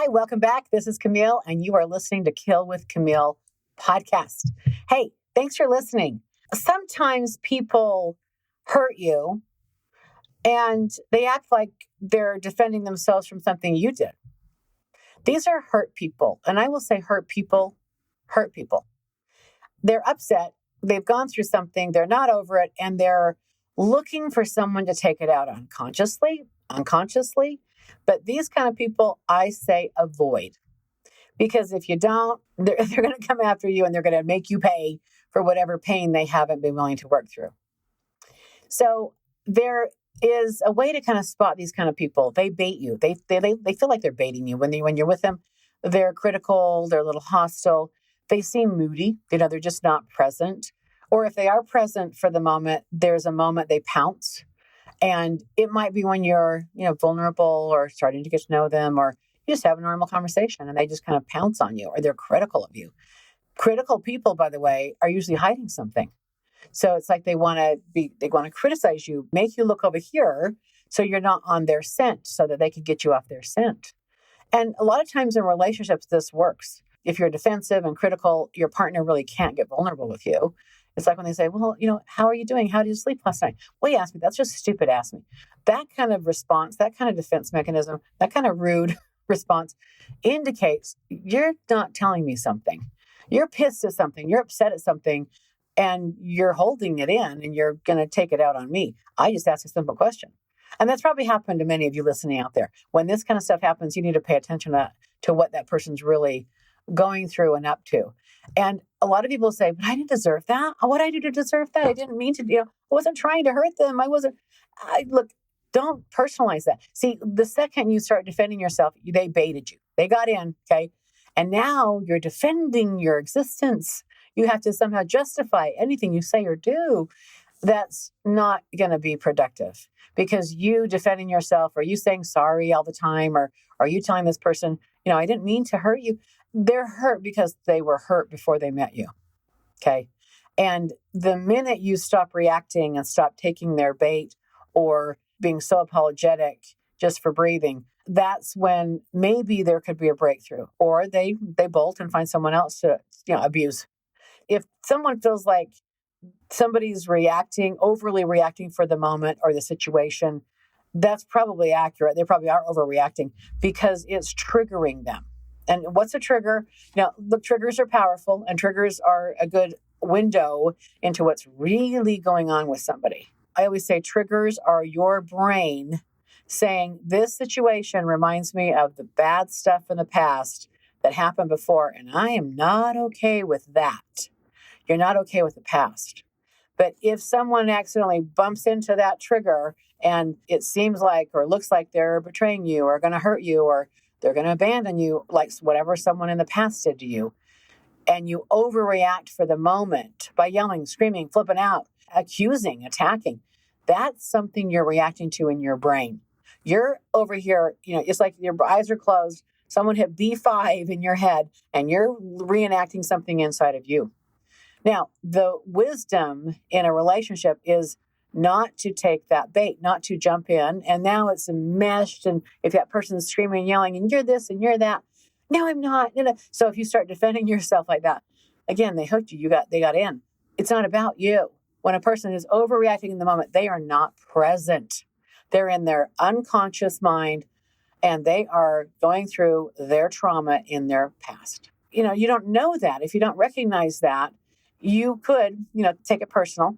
Hi, welcome back. This is Kimile, and you are listening to Kill with Kimile podcast. Hey, thanks for listening. Sometimes people hurt you and they act like they're defending themselves from something you did. These are hurt people. And I will say hurt people hurt people. They're upset. They've gone through something. They're not over it. And they're looking for someone to take it out on unconsciously. But these kind of people, I say avoid. Because if you don't, they're going to come after you and they're going to make you pay for whatever pain they haven't been willing to work through. So there is a way to kind of spot these kind of people. They bait you. They feel like they're baiting you. When you're with them, they're critical, they're a little hostile. They seem moody. They're just not present. Or if they are present for the moment, there's a moment they pounce. And it might be when you're, vulnerable or starting to get to know them, or you just have a normal conversation and they just kind of pounce on you or they're critical of you. Critical people, by the way, are usually hiding something. So it's like they want to criticize you, make you look over here so you're not on their scent so that they can get you off their scent. And a lot of times in relationships, this works. If you're defensive and critical, your partner really can't get vulnerable with you. It's like when they say, well, how are you doing? How did you sleep last night? Well, you asked me. That's just stupid. Ask me. That kind of response, that kind of defense mechanism, that kind of rude response indicates you're not telling me something. You're pissed at something. You're upset at something and you're holding it in and you're going to take it out on me. I just asked a simple question. And that's probably happened to many of you listening out there. When this kind of stuff happens, you need to pay attention to what that person's really going through and up to. And a lot of people say, but I didn't deserve that. What did I do to deserve that? I didn't mean to, I wasn't trying to hurt them. Look, don't personalize that. See, the second you start defending yourself, they baited you. They got in, okay? And now you're defending your existence. You have to somehow justify anything you say or do. That's not going to be productive because you defending yourself, or you saying sorry all the time, or are you telling this person, I didn't mean to hurt you. They're hurt because they were hurt before they met you. Okay. And the minute you stop reacting and stop taking their bait or being so apologetic just for breathing, that's when maybe there could be a breakthrough, or they bolt and find someone else to, abuse. If someone feels like somebody's overly reacting for the moment or the situation, that's probably accurate. They probably are overreacting because it's triggering them. And what's a trigger? Look, triggers are powerful and triggers are a good window into what's really going on with somebody. I always say triggers are your brain saying this situation reminds me of the bad stuff in the past that happened before, and I am not okay with that. You're not okay with the past. But if someone accidentally bumps into that trigger and it seems like or looks like they're betraying you or going to hurt you or they're going to abandon you, like whatever someone in the past did to you, and you overreact for the moment by yelling, screaming, flipping out, accusing, attacking, that's something you're reacting to in your brain. You're over here, it's like your eyes are closed. Someone hit B5 in your head and you're reenacting something inside of you. Now, the wisdom in a relationship is not to take that bait, not to jump in. And now it's enmeshed. And if that person's screaming and yelling, and you're this and you're that, no, I'm not. So if you start defending yourself like that, again, they hooked you. They got in. It's not about you. When a person is overreacting in the moment, they are not present. They're in their unconscious mind and they are going through their trauma in their past. You don't know that. If you don't recognize that, you could, take it personal.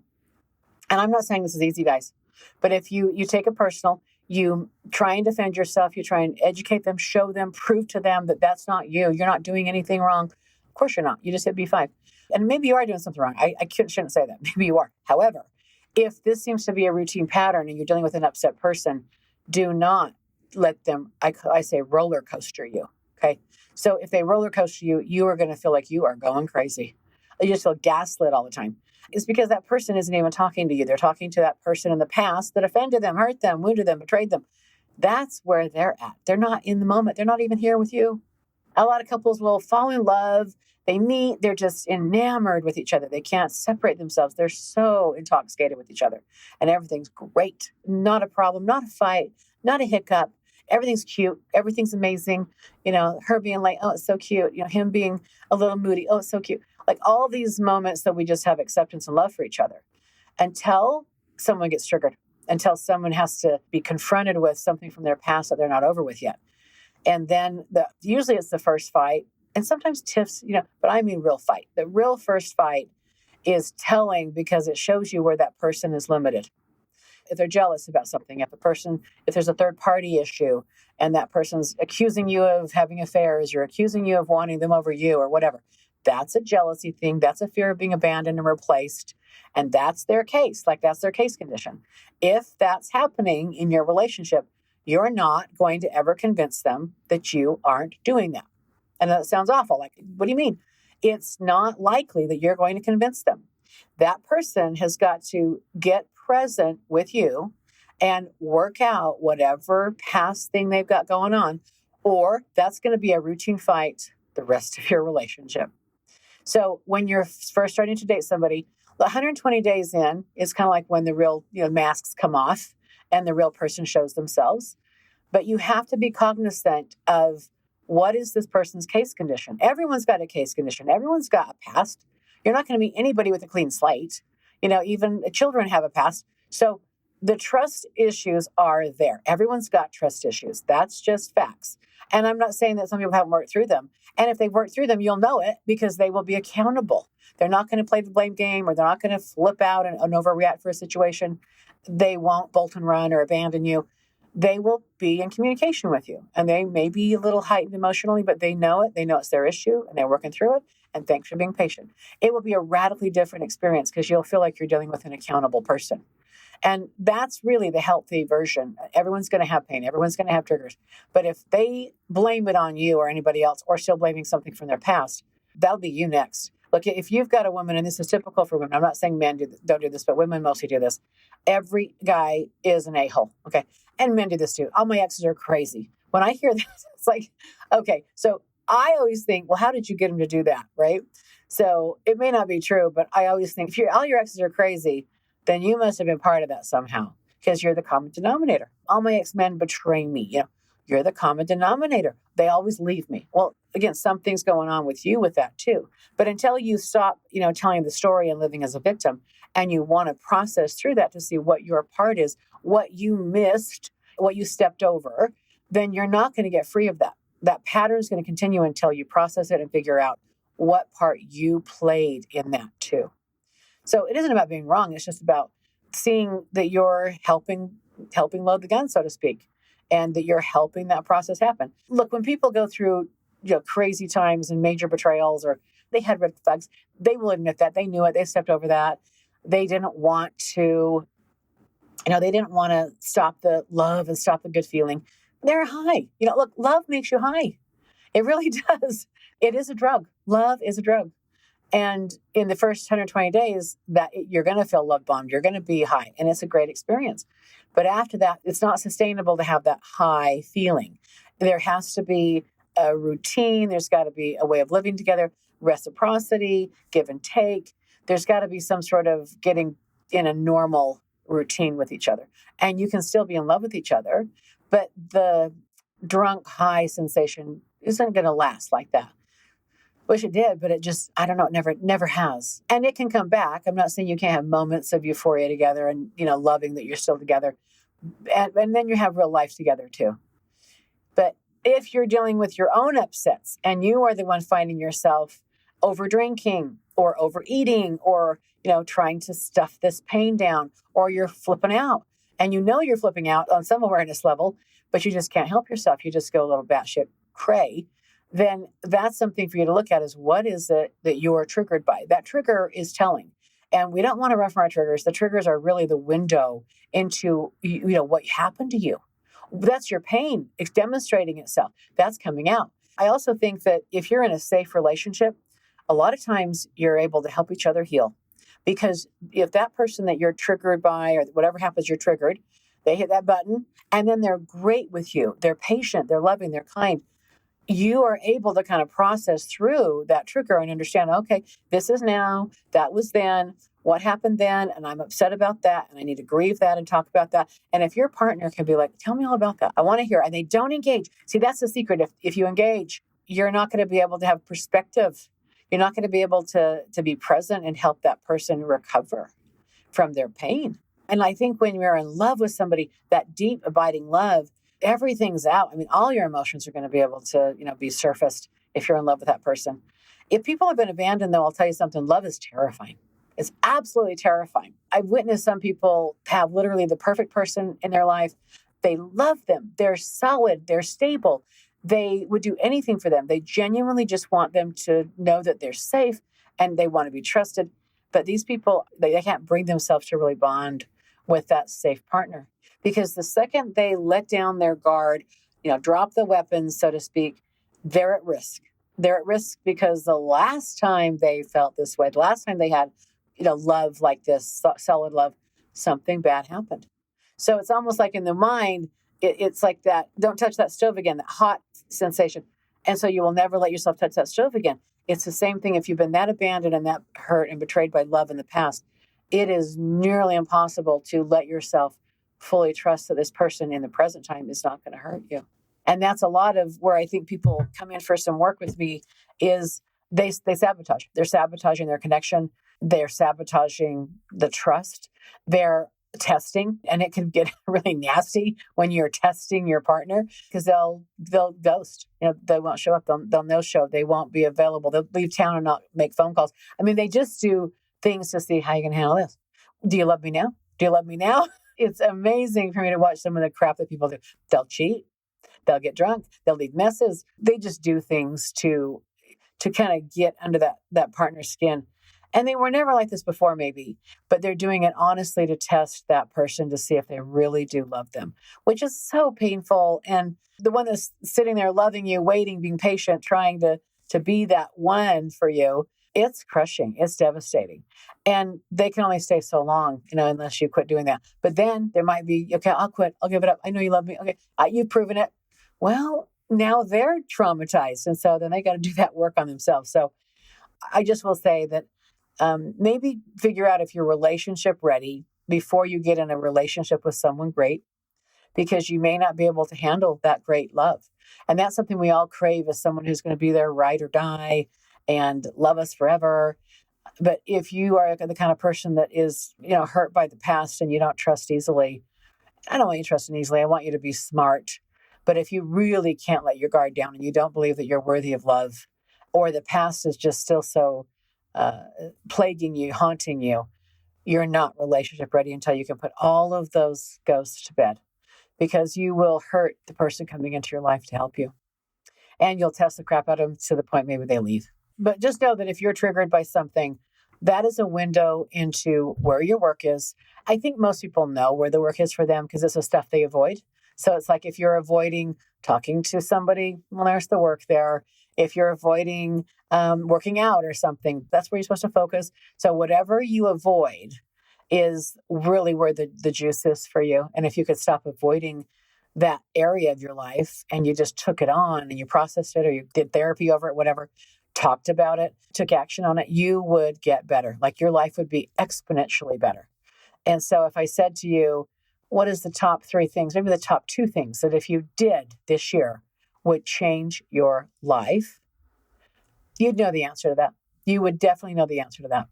And I'm not saying this is easy, guys, but if you take it personal, you try and defend yourself, you try and educate them, show them, prove to them that that's not you. You're not doing anything wrong. Of course you're not. You just hit B5. And maybe you are doing something wrong. I shouldn't say that. Maybe you are. However, if this seems to be a routine pattern and you're dealing with an upset person, do not let them, I say, roller coaster you. Okay. So if they roller coaster you, you are going to feel like you are going crazy. You just feel gaslit all the time. It's because that person isn't even talking to you. They're talking to that person in the past that offended them, hurt them, wounded them, betrayed them. That's where they're at. They're not in the moment. They're not even here with you. A lot of couples will fall in love. They meet. They're just enamored with each other. They can't separate themselves. They're so intoxicated with each other. And everything's great. Not a problem, not a fight, not a hiccup. everything's cute. Everything's amazing. Her being like, oh, it's so cute. Him being a little moody. Oh, it's so cute. Like all these moments that we just have acceptance and love for each other until someone gets triggered, until someone has to be confronted with something from their past that they're not over with yet. And then usually it's the first fight, and sometimes tiffs, but I mean real fight. The real first fight is telling, because it shows you where that person is limited. If they're jealous about something, if there's a third party issue and that person's accusing you of having affairs or accusing you of wanting them over you or whatever, that's a jealousy thing. That's a fear of being abandoned and replaced. And that's their case. Like that's their case condition. If that's happening in your relationship, you're not going to ever convince them that you aren't doing that. And that sounds awful. Like, what do you mean? It's not likely that you're going to convince them. That person has got to get present with you and work out whatever past thing they've got going on, or that's going to be a routine fight the rest of your relationship. So when you're first starting to date somebody, 120 days in is kind of like when the real masks come off and the real person shows themselves. But you have to be cognizant of what is this person's case condition. Everyone's got a case condition. Everyone's got a past. You're not going to meet anybody with a clean slate. Even children have a past. So the trust issues are there. Everyone's got trust issues. That's just facts. And I'm not saying that some people haven't worked through them. And if they've worked through them, you'll know it because they will be accountable. They're not going to play the blame game, or they're not going to flip out and overreact for a situation. They won't bolt and run or abandon you. They will be in communication with you. And they may be a little heightened emotionally, but they know it. They know it's their issue and they're working through it. And thanks for being patient. It will be a radically different experience because you'll feel like you're dealing with an accountable person. And that's really the healthy version. Everyone's going to have pain. Everyone's going to have triggers. But if they blame it on you or anybody else, or still blaming something from their past, that'll be you next. Look, if you've got a woman, and this is typical for women, I'm not saying men don't do this, but women mostly do this. Every guy is an a-hole, okay? And men do this too. All my exes are crazy. When I hear this, it's like, okay, so I always think, well, how did you get him to do that, right? So it may not be true, but I always think if all your exes are crazy, then you must have been part of that somehow because you're the common denominator. All my ex-men betray me. You're the common denominator. They always leave me. Well, again, something's going on with you with that too. But until you stop, telling the story and living as a victim, and you want to process through that to see what your part is, what you missed, what you stepped over, then you're not going to get free of that. That pattern is going to continue until you process it and figure out what part you played in that too. So it isn't about being wrong. It's just about seeing that you're helping load the gun, so to speak, and that you're helping that process happen. Look, when people go through crazy times and major betrayals, or they had red flags, they will admit that. They knew it. They stepped over that. They didn't want to, they didn't want to stop the love and stop the good feeling. They're high. Look, love makes you high. It really does. It is a drug. Love is a drug. And in the first 120 days, that you're going to feel love bombed. You're going to be high, and it's a great experience. But after that, it's not sustainable to have that high feeling. There has to be a routine. There's got to be a way of living together, reciprocity, give and take. There's got to be some sort of getting in a normal routine with each other. And you can still be in love with each other, but the drunk high sensation isn't going to last like that. Wish it did, but it just, I don't know, it never has. And it can come back. I'm not saying you can't have moments of euphoria together and, loving that you're still together. And then you have real life together too. But if you're dealing with your own upsets and you are the one finding yourself over drinking or overeating or, trying to stuff this pain down, or you're flipping out and you're flipping out on some awareness level, but you just can't help yourself. You just go a little batshit cray. Then that's something for you to look at is what is it that you're triggered by? That trigger is telling. And we don't want to run from our triggers. The triggers are really the window into, what happened to you. That's your pain. It's demonstrating itself. That's coming out. I also think that if you're in a safe relationship, a lot of times you're able to help each other heal. Because if that person that you're triggered by or whatever happens, you're triggered, they hit that button and then they're great with you. They're patient, they're loving, they're kind. You are able to kind of process through that trigger and understand, okay, this is now, that was then. what happened then, and I'm upset about that, and I need to grieve that and talk about that. And if your partner can be like, tell me all about that, I want to hear, and they don't engage. See, that's the secret. If you engage, you're not going to be able to have perspective. You're not going to be able to be present and help that person recover from their pain. And I think when you're in love with somebody, that deep, abiding love, everything's out. I mean, all your emotions are going to be able to, be surfaced if you're in love with that person. If people have been abandoned, though, I'll tell you something, love is terrifying. It's absolutely terrifying. I've witnessed some people have literally the perfect person in their life. They love them. They're solid. They're stable. They would do anything for them. They genuinely just want them to know that they're safe and they want to be trusted. But these people, they can't bring themselves to really bond with that safe partner, because the second they let down their guard, drop the weapons, so to speak, they're at risk. They're at risk because the last time they felt this way, the last time they had, love like this, solid love, something bad happened. So it's almost like in the mind, it's like that, don't touch that stove again, that hot sensation. And so you will never let yourself touch that stove again. It's the same thing if you've been that abandoned and that hurt and betrayed by love in the past. It is nearly impossible to let yourself fully trust that this person in the present time is not going to hurt you. And that's a lot of where I think people come in for some work with me is they sabotage. They're sabotaging their connection. They're sabotaging the trust. They're testing, and it can get really nasty when you're testing your partner, because they'll ghost. They won't show up. They'll no show. They won't be available. They'll leave town and not make phone calls. I mean, they just do things to see how you can handle this. Do you love me now? Do you love me now? It's amazing for me to watch some of the crap that people do. They'll cheat. They'll get drunk. They'll leave messes. They just do things to kind of get under that partner's skin. And they were never like this before, maybe, but they're doing it honestly to test that person to see if they really do love them, which is so painful. And the one that's sitting there loving you, waiting, being patient, trying to be that one for you, it's crushing. It's devastating. And they can only stay so long, unless you quit doing that. But then there might be, okay, I'll quit. I'll give it up. I know you love me. Okay, you've proven it. Well, now they're traumatized. And so then they got to do that work on themselves. So I just will say that maybe figure out if you're relationship ready before you get in a relationship with someone great, because you may not be able to handle that great love. And that's something we all crave, is someone who's going to be there, ride or die, and love us forever. But if you are the kind of person that is, hurt by the past and you don't trust easily, I don't want you trusting easily. I want you to be smart. But if you really can't let your guard down and you don't believe that you're worthy of love, or the past is just still so plaguing you, haunting you, you're not relationship ready until you can put all of those ghosts to bed, because you will hurt the person coming into your life to help you. And you'll test the crap out of them to the point maybe they leave. But just know that if you're triggered by something, that is a window into where your work is. I think most people know where the work is for them, because it's the stuff they avoid. So it's like if you're avoiding talking to somebody, well, there's the work there. If you're avoiding working out or something, that's where you're supposed to focus. So whatever you avoid is really where the juice is for you. And if you could stop avoiding that area of your life and you just took it on and you processed it, or you did therapy over it, whatever, talked about it, took action on it, you would get better. Like your life would be exponentially better. And so if I said to you, what is the top 3 things, maybe the top 2 things that if you did this year would change your life, you'd know the answer to that. You would definitely know the answer to that.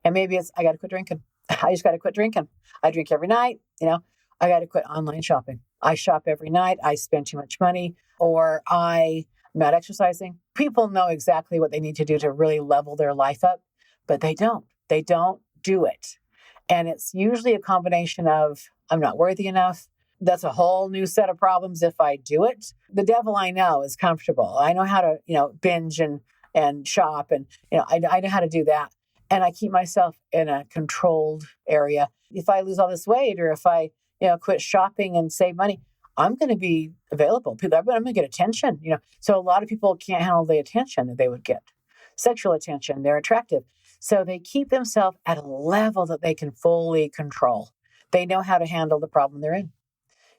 And maybe it's, I got to quit drinking. I just got to quit drinking. I drink every night. I got to quit online shopping. I shop every night. I spend too much money, or I'm not exercising. People know exactly what they need to do to really level their life up, but they don't. They don't do it. And it's usually a combination of, I'm not worthy enough. That's a whole new set of problems if I do it. The devil I know is comfortable. I know how to, binge and shop, and, I know how to do that. And I keep myself in a controlled area. If I lose all this weight, or if I, quit shopping and save money, I'm going to be available. I'm going to get attention, So a lot of people can't handle the attention that they would get. Sexual attention, they're attractive. So they keep themselves at a level that they can fully control. They know how to handle the problem they're in.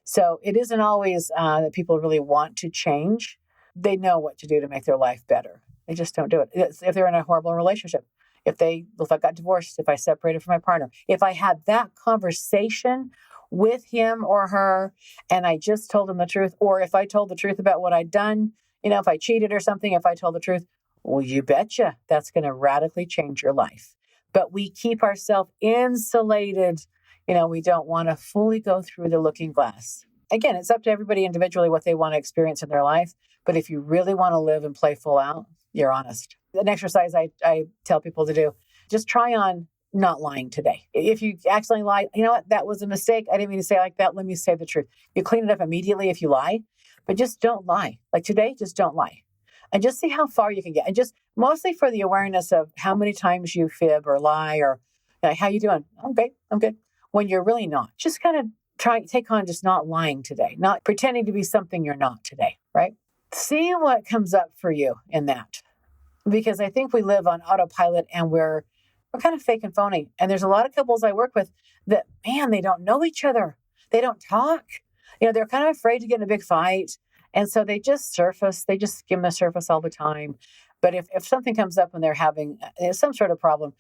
So it isn't always that people really want to change. They know what to do to make their life better. They just don't do it. If they're in a horrible relationship, if I got divorced, if I separated from my partner, if I had that conversation with him or her and I just told them the truth, or if I told the truth about what I'd done, if I cheated or something, if I told the truth, well, you betcha that's going to radically change your life. But we keep ourselves insulated. We don't want to fully go through the looking glass. Again, it's up to everybody individually what they want to experience in their life. But if you really want to live and play full out, you're honest. An exercise I tell people to do, just try on not lying today. If you accidentally lie, you know what? That was a mistake. I didn't mean to say it like that. Let me say the truth. You clean it up immediately if you lie, but just don't lie. Like today, just don't lie. And just see how far you can get. And just mostly for the awareness of how many times you fib or lie or how you doing? Okay, I'm good. When you're really not. Just kind of take on just not lying today, not pretending to be something you're not today, right? See what comes up for you in that. Because I think we live on autopilot and we're kind of fake and phony. And there's a lot of couples I work with that, man, they don't know each other. They don't talk. They're kind of afraid to get in a big fight. And so they just surface, they just skim the surface all the time. But if something comes up and they're having some sort of problem,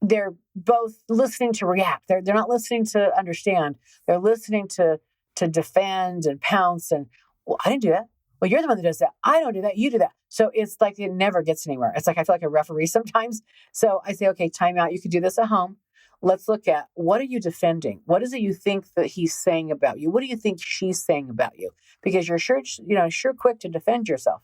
they're both listening to react. They're not listening to understand. They're listening to defend and pounce. And, well, I didn't do that. Well, you're the one that does that. I don't do that. You do that. So it's like it never gets anywhere. It's like I feel like a referee sometimes. So I say, okay, time out. You could do this at home. Let's look at what are you defending? What is it you think that he's saying about you? What do you think she's saying about you? Because you're sure quick to defend yourself.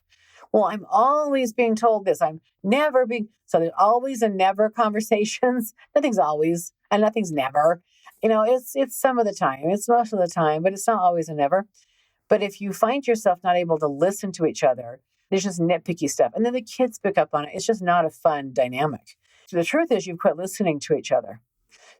Well, I'm always being told this. I'm never being. So there's always and never conversations. Nothing's always and nothing's never. It's some of the time. It's most of the time, but it's not always and never. But if you find yourself not able to listen to each other, there's just nitpicky stuff. And then the kids pick up on it. It's just not a fun dynamic. So the truth is you've quit listening to each other.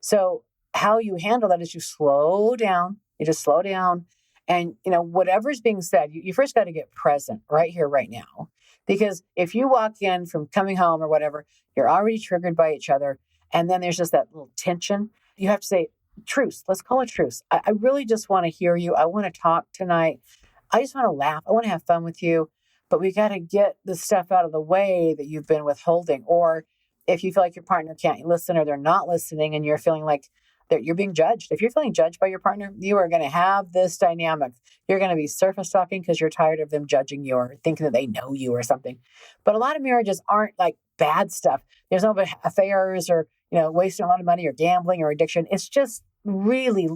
So how you handle that is you slow down. You just slow down. And, whatever's being said, you first got to get present right here, right now. Because if you walk in from coming home or whatever, you're already triggered by each other. And then there's just that little tension. You have to say, truce. Let's call it truce. I really just want to hear you. I want to talk tonight. I just want to laugh. I want to have fun with you. But we got to get the stuff out of the way that you've been withholding. Or if you feel like your partner can't listen or they're not listening and you're feeling like that you're being judged. If you're feeling judged by your partner, you are going to have this dynamic. You're going to be surface talking because you're tired of them judging you or thinking that they know you or something. But a lot of marriages aren't like bad stuff. There's no affairs or, wasting a lot of money or gambling or addiction. It's just really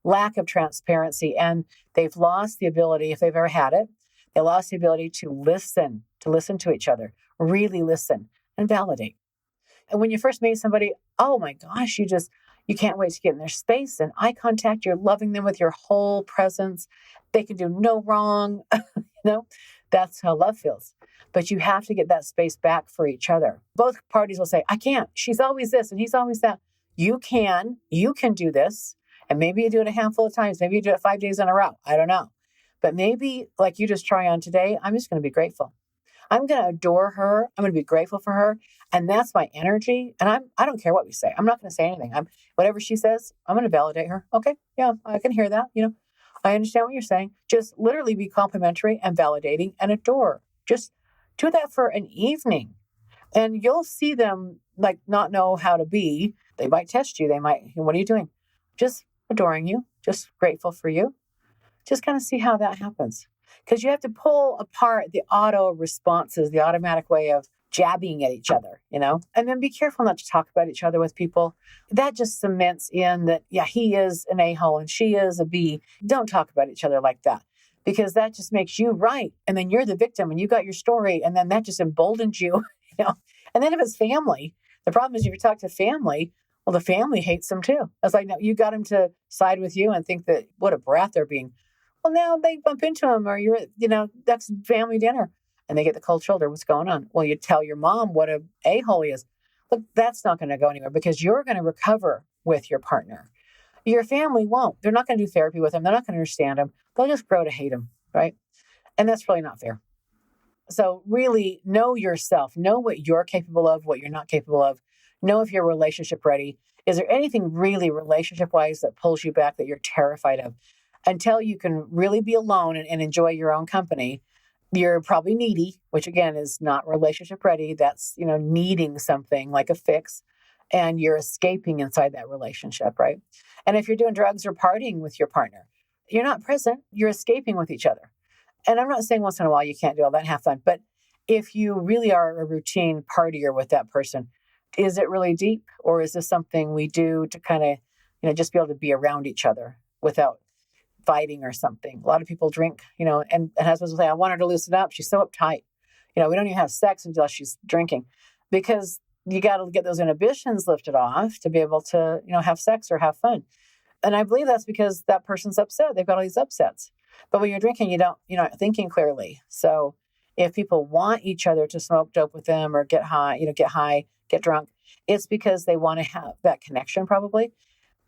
lack of transparency. And they've lost the ability, if they've ever had it, they lost the ability to listen to each other, really listen and validate. And when you first meet somebody, oh my gosh, you can't wait to get in their space and eye contact. You're loving them with your whole presence. They can do no wrong. That's how love feels. But you have to get that space back for each other. Both parties will say, I can't. She's always this and he's always that. You can do this. And maybe you do it a handful of times. Maybe you do it 5 days in a row. I don't know. But maybe like you just try on today, I'm just going to be grateful. I'm going to adore her. I'm going to be grateful for her. And that's my energy. And I don't care what we say. I'm not going to say anything. Whatever she says, I'm going to validate her. Okay. Yeah, I can hear that. I understand what you're saying. Just literally be complimentary and validating and adore. Just do that for an evening. And you'll see them like not know how to be. They might test you. They might, what are you doing? Just adoring you. Just grateful for you. Just kind of see how that happens. Because you have to pull apart the auto responses, the automatic way of jabbing at each other, and then be careful not to talk about each other with people. That just cements in that, yeah, he is an a-hole and she is a B. Don't talk about each other like that because that just makes you right. And then you're the victim and you got your story. And then that just emboldens you, And then if it's family, the problem is if you talk to family, well, the family hates them too. It's like, no, you got them to side with you and think that what a brat they're being. Well, now they bump into him or you're, that's family dinner and they get the cold shoulder. What's going on? Well, you tell your mom what a a-hole he is. Look, that's not going to go anywhere because you're going to recover with your partner. Your family won't. They're not going to do therapy with him. They're not going to understand him. They'll just grow to hate him, right? And that's really not fair. So really know yourself. Know what you're capable of, what you're not capable of. Know if you're relationship ready. Is there anything really relationship-wise that pulls you back that you're terrified of? Until you can really be alone and enjoy your own company, You're probably needy, which again is not relationship ready. That's, needing something like a fix, and you're escaping inside that relationship, right? And if you're doing drugs or partying with your partner, you're not present, you're escaping with each other. And I'm not saying once in a while you can't do all that and have fun, but if you really are a routine partier with that person, is it really deep, or is this something we do to kind of, just be able to be around each other without fighting or something? A lot of people drink, and husbands will say, I want her to loosen up. She's so uptight. We don't even have sex until she's drinking, because you got to get those inhibitions lifted off to be able to, have sex or have fun. And I believe that's because that person's upset. They've got all these upsets. But when you're drinking, you're not thinking clearly. So if people want each other to smoke dope with them or get high, get drunk, it's because they want to have that connection probably.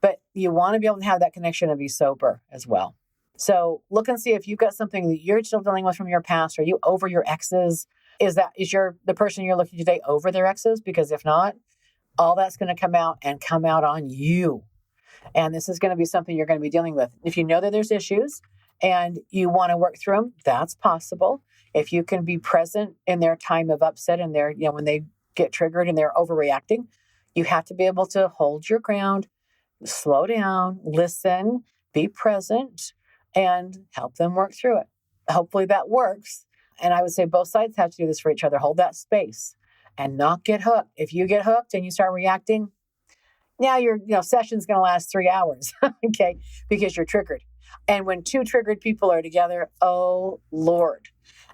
But you want to be able to have that connection and be sober as well. So look and see if you've got something that you're still dealing with from your past. Are you over your exes? Is the person you're looking to date over their exes? Because if not, all that's going to come out on you. And this is going to be something you're going to be dealing with. If you know that there's issues and you want to work through them, that's possible. If you can be present in their time of upset and when they get triggered and they're overreacting, you have to be able to hold your ground, slow down, listen, be present, and help them work through it. Hopefully that works. And I would say both sides have to do this for each other. Hold that space and not get hooked. If you get hooked and you start reacting, now your session's going to last 3 hours, okay, because you're triggered. And when two triggered people are together, oh, Lord,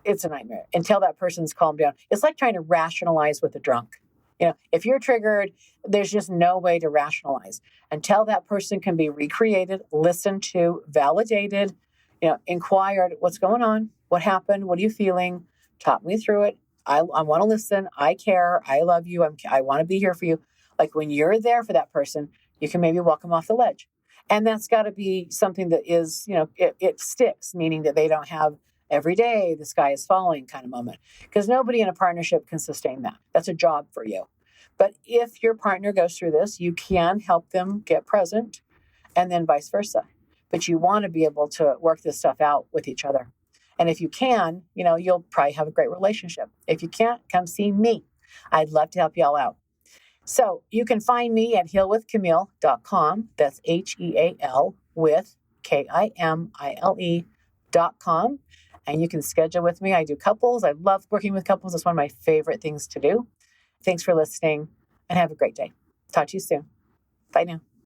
it's a nightmare until that person's calmed down. It's like trying to rationalize with a drunk. If you're triggered, there's just no way to rationalize until that person can be recreated, listened to, validated, inquired, what's going on? What happened? What are you feeling? Talk me through it. I want to listen. I care. I love you. I want to be here for you. Like when you're there for that person, you can maybe walk them off the ledge. And that's got to be something that is, it sticks, meaning that they don't have every day the sky is falling kind of moment. Because nobody in a partnership can sustain that. That's a job for you. But if your partner goes through this, you can help them get present, and then vice versa. But you want to be able to work this stuff out with each other. And if you can, you'll probably have a great relationship. If you can't, come see me. I'd love to help you all out. So you can find me at healwithkimile.com. That's HEAL with KIMILE.com. And you can schedule with me. I do couples. I love working with couples. It's one of my favorite things to do. Thanks for listening and have a great day. Talk to you soon. Bye now.